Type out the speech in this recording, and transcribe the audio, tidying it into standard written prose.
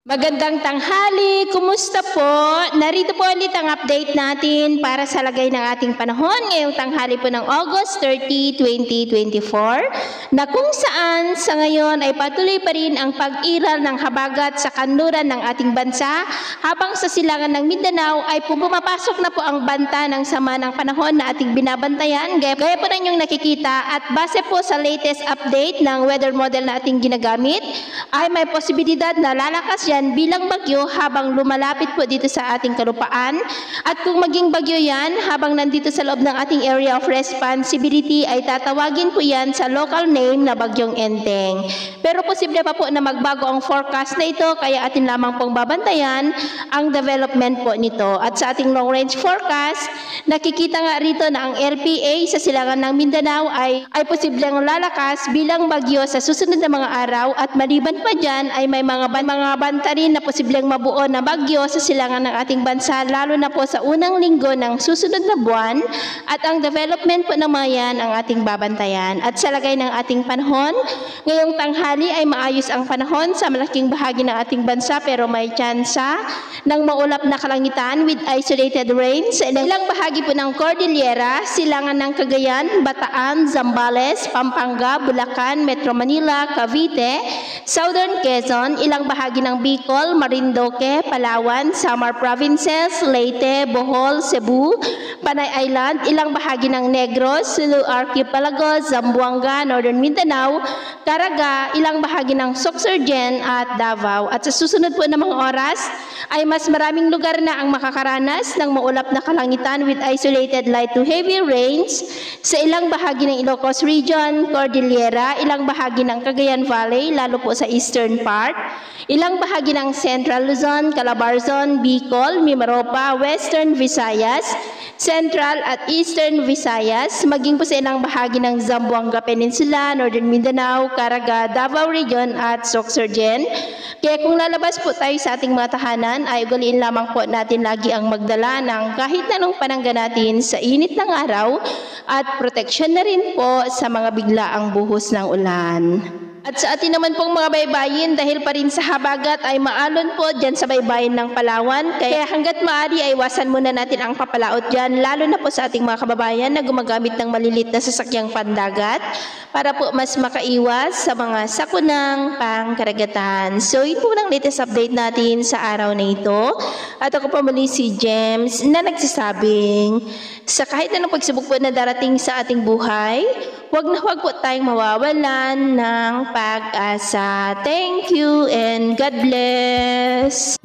Magandang tanghali, kumusta po? Narito po ulit ang update natin para sa lagay ng ating panahon ngayong tanghali po ng August 30, 2024 na kung saan sa ngayon ay patuloy pa rin ang pag-iral ng habagat sa kanluran ng ating bansa habang sa silangan ng Mindanao ay pumapasok na po ang banta ng sama ng panahon na ating binabantayan gaya po na inyong nakikita at base po sa latest update ng weather model na ating ginagamit ay may posibilidad na lalakas yan bilang bagyo habang lumalapit po dito sa ating kalupaan. At kung maging bagyo yan, habang nandito sa loob ng ating area of responsibility, ay tatawagin po yan sa local name na Bagyong Enteng. Pero posible pa po na magbago ang forecast na ito, kaya atin lamang pong babantayan ang development po nito. At sa ating long range forecast, nakikita nga rito na ang LPA sa silangan ng Mindanao ay posibleng lalakas bilang bagyo sa susunod na mga araw at maliban pa dyan ay may mga banta rin na posibleng mabuo na bagyo sa silangan ng ating bansa lalo na po sa unang linggo ng susunod na buwan at ang development po naman yan ang ating babantayan. At sa lagay ng ating panahon, ngayong tanghali ay maayos ang panahon sa malaking bahagi ng ating bansa pero may tsansa ng maulap na kalangitan with isolated rains sa ilang bahagi po ng Cordillera, silangan ng Cagayan, Bataan, Zambales, Pampanga, Bulacan, Metro Manila, Cavite, Southern Quezon, ilang bahagi ng Bicol, Marinduque, Palawan, Samar Provinces, Leyte, Bohol, Cebu, Panay Island, ilang bahagi ng Negros, Sulu Archipelago, Zamboanga, Northern Mindanao, Caraga, ilang bahagi ng Sorsogon at Davao. At sa susunod po ng mga oras ay mas maraming lugar na ang makakaranas ng maulap na kalangitan with isolated light to heavy rains sa ilang bahagi ng Ilocos Region, Cordillera, ilang bahagi ng Cagayan Valley, lalo po sa eastern part, ilang bahagi ng Central Luzon, Calabarzon, Bicol, Mimaropa, Western Visayas, Central at Eastern Visayas, maging po sa ilang bahagi ng Zamboanga Peninsula, Northern Mindanao, Caraga, Davao Region at Sorsogon. Kaya kung lalabas po tayo sa ating mga tahanan, ay ugaliin lamang po natin lagi ang magdala ng kahit anong panangga natin sa init ng araw at proteksyon na rin po sa mga biglaang buhos ng ulan. At sa atin naman pong mga baybayin, dahil pa rin sa habagat ay maalon po dyan sa baybayin ng Palawan. Kaya hanggat maaari ay iwasan muna natin ang papalaot dyan, lalo na po sa ating mga kababayan na gumagamit ng malilit na sasakyang pandagat para po mas makaiwas sa mga sakunang pangkaragatan. So yun po ng latest update natin sa araw na ito. At ako po muli si James na nagsasabing sa kahit anong pagsubok po na darating sa ating buhay, huwag na huwag po tayong mawawalan ng pag-asa. Thank you and God bless.